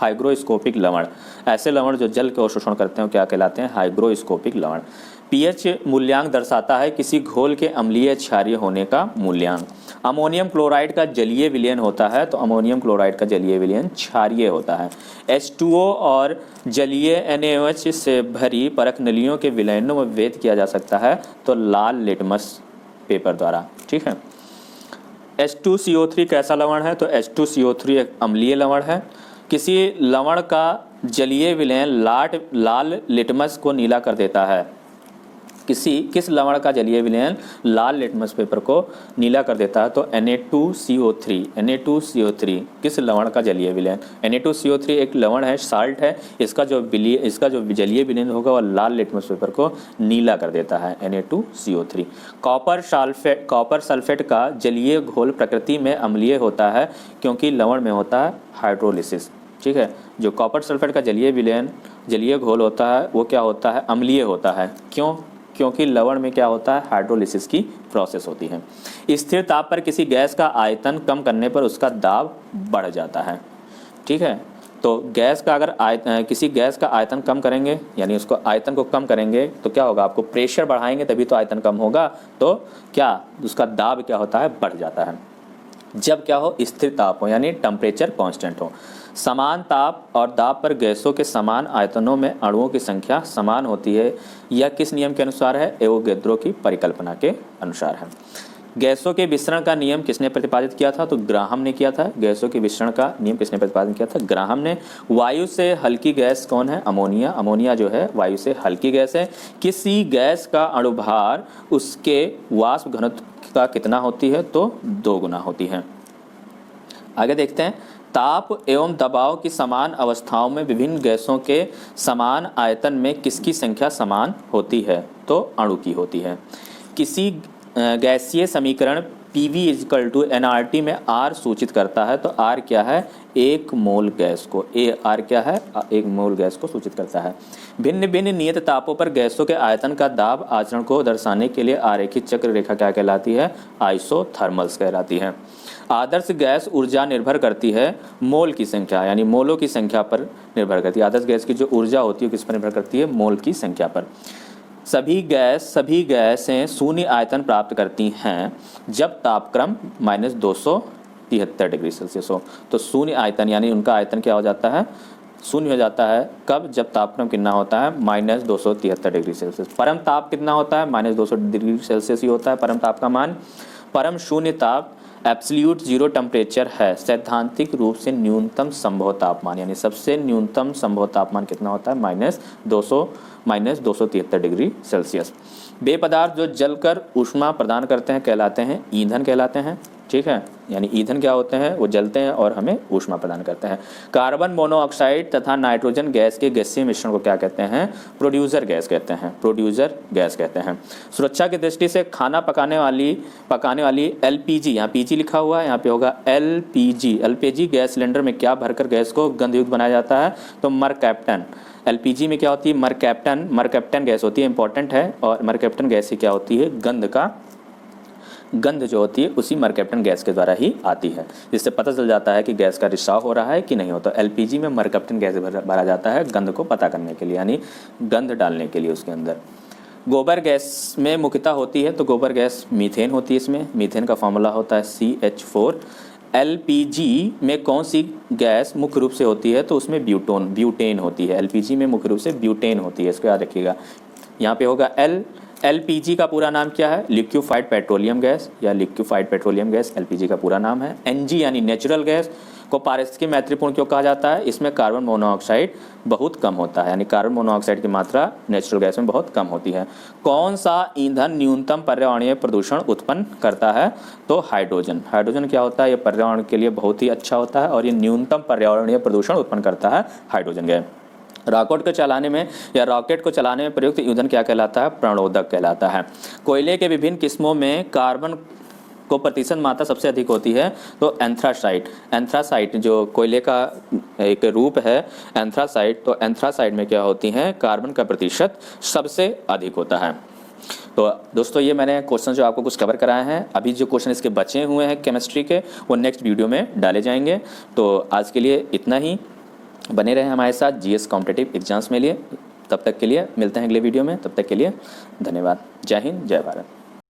हाइग्रोस्कोपिक लवण। ऐसे लवण जो जल के अवशोषण करते हैं क्या कहलाते हैं? हाइग्रोस्कोपिक लवण। पीएच मूल्यांक दर्शाता है किसी घोल के अम्लीय क्षारीय होने का मूल्यांक। अमोनियम क्लोराइड का जलीय विलयन होता है, तो अमोनियम क्लोराइड का जलीय विलयन क्षारीय होता है। H2O और जलीय NaOH से भरी परख नलियों के विलयनों में भेद किया जा सकता है, तो लाल लिटमस पेपर द्वारा। ठीक है, H2CO3 कैसा लवण है? तो H2CO3 एक अम्लीय लवण है। किसी लवण का जलीय विलयन लाल लिटमस को नीला कर देता है। किस लवण का जलीय विलयन लाल लिटमस पेपर को नीला कर देता है? तो Na2CO3 किस लवण का जलीय विलयन? Na2CO3 एक लवण है, साल्ट है, इसका जो जलीय विलयन होगा वह लाल लिटमस पेपर को नीला कर देता है, Na2CO3। कॉपर सल्फेट का जलीय घोल प्रकृति में अम्लीय होता है क्योंकि लवण में होता है हाइड्रोलिसिस। ठीक है, जो कॉपर सल्फेट का जलीय विलयन जलीय घोल होता है वो क्या होता है, अम्लीय होता है। क्यों? क्योंकि लवण में क्या होता है, हाइड्रोलिसिस की प्रोसेस होती है। स्थिर ताप पर किसी गैस का आयतन कम करने पर उसका दाब बढ़ जाता है। ठीक है, तो गैस का अगर किसी गैस का आयतन कम करेंगे, यानी उसको आयतन को कम करेंगे तो क्या होगा, आपको प्रेशर बढ़ाएंगे तभी तो आयतन कम होगा, तो क्या उसका दाब क्या होता है, बढ़ जाता है। जब क्या हो, स्थिर ताप हो यानी टेम्परेचर कांस्टेंट हो। समान ताप और दाब पर गैसों के समान आयतनों में अणुओं की संख्या समान होती है। यह किस नियम के अनुसार है, एवोगैड्रो की परिकल्पना के अनुसार है। गैसों के विसरण का नियम किसने प्रतिपादित किया था, तो ग्राहम ने किया था। गैसों के विसरण का नियम किसने प्रतिपादित किया था, ग्राहम ने। वायु से हल्की गैस कौन है, अमोनिया। अमोनिया जो है वायु से हल्की गैस है। किसी गैस का अणुभार उसके वाष्प घनत्व का कितना होती है, तो 2 गुना होती है। आगे देखते हैं, ताप एवं दबाव की समान अवस्थाओं में विभिन्न गैसों के समान आयतन में किसकी संख्या समान होती है, तो अणु की होती है। किसी गैसीय समीकरण PV = nRT में R सूचित करता है, तो R क्या है, 1 मोल गैस को, R क्या है, 1 मोल गैस को सूचित करता है। भिन्न भिन्न नियत तापों पर गैसों के आयतन का दाब आचरण को दर्शाने के लिए आरेखित चक्र रेखा क्या कहलाती है, आइसोथर्मल्स कहलाती है। आदर्श गैस ऊर्जा निर्भर करती है मोल की संख्या, यानी मोलों की संख्या पर निर्भर करती है। आदर्श गैस की जो ऊर्जा होती है किस पर निर्भर करती है, मोल की संख्या पर। सभी गैसें शून्य आयतन प्राप्त करती हैं जब तापक्रम -273 डिग्री सेल्सियस हो। तो शून्य आयतन यानी उनका आयतन क्या हो जाता है, शून्य हो जाता है। कब, जब तापक्रम कितना होता है, -273 डिग्री सेल्सियस। परम ताप कितना होता है, -200 डिग्री सेल्सियस ही होता है परम ताप का मान। परम शून्य ताप एब्सोल्यूट जीरो टेम्परेचर है। सैद्धांतिक रूप से न्यूनतम संभव तापमान, यानी सबसे न्यूनतम संभव तापमान कितना होता है, -273 डिग्री सेल्सियस। वे पदार्थ जो जलकर ऊष्मा प्रदान करते हैं कहलाते हैं ईंधन कहलाते हैं। ठीक है, यानी ईंधन क्या होते हैं, वो जलते हैं और हमें ऊष्मा प्रदान करते हैं। कार्बन मोनोऑक्साइड तथा नाइट्रोजन गैस के गैसीय मिश्रण को क्या कहते हैं, प्रोड्यूसर गैस कहते हैं, प्रोड्यूसर गैस कहते हैं। सुरक्षा की दृष्टि से खाना पकाने वाली LPG, यहाँ PG लिखा हुआ है, यहाँ पे होगा LPG गैस सिलेंडर में क्या भरकर गैस को गंधयुक्त बनाया जाता है, तो मरकैप्टन। LPG में क्या होती है, मरकैप्टन गैस होती है, इंपॉर्टेंट है। और मरकैप्टन गैस ही क्या होती है, गंध जो होती है उसी मरकैप्टन गैस के द्वारा ही आती है, जिससे पता चल जाता है कि गैस का रिसाव हो रहा है कि नहीं होता। LPG में मरकैप्टन गैस भरा जाता है गंध को पता करने के लिए, यानी गंध डालने के लिए उसके अंदर। गोबर गैस में मुख्यतः होती है, तो गोबर गैस मीथेन होती है। इसमें मीथेन का फॉर्मूला होता है CH4। LPG में कौन सी गैस मुख्य रूप से होती है, तो उसमें ब्यूटेन होती है। LPG में मुख्य रूप से ब्यूटेन होती है, इसको याद रखिएगा। यहाँ पे होगा LPG का पूरा नाम क्या है, लिक्विफाइड पेट्रोलियम गैस, या लिक्विफाइड पेट्रोलियम गैस LPG का पूरा नाम है। NG यानी नेचुरल गैस को पारिस्थितिकी महत्वपूर्ण क्यों कहा जाता है, इसमें कार्बन मोनोऑक्साइड बहुत कम होता है, यानी कार्बन मोनोऑक्साइड की मात्रा नेचुरल गैस में बहुत कम होती है। कौन सा ईंधन न्यूनतम पर्यावरणीय प्रदूषण उत्पन्न करता है, तो हाइड्रोजन। हाइड्रोजन क्या होता है, ये पर्यावरण के लिए बहुत ही अच्छा होता है और ये न्यूनतम पर्यावरणीय प्रदूषण उत्पन्न करता है, हाइड्रोजन गैस। रॉकेट को चलाने में प्रयुक्त ईंधन क्या कहलाता है, प्रणोदक कहलाता है। कोयले के विभिन्न किस्मों में कार्बन को प्रतिशत मात्रा सबसे अधिक होती है, तो एंथ्रासाइट जो कोयले का एक रूप है एंथ्रासाइट, तो एंथ्रासाइट में क्या होती हैं, कार्बन का प्रतिशत सबसे अधिक होता है। तो दोस्तों ये मैंने क्वेश्चन जो आपको कुछ कवर कराए हैं, अभी जो क्वेश्चन इसके बचे हुए हैं केमिस्ट्री के वो नेक्स्ट वीडियो में डाले जाएंगे। तो आज के लिए इतना ही, बने रहे हमारे साथ GS कॉम्पिटिटिव एग्जाम्स में लिए। तब तक के लिए मिलते हैं अगले वीडियो में, तब तक के लिए धन्यवाद। जय हिंद, जय भारत।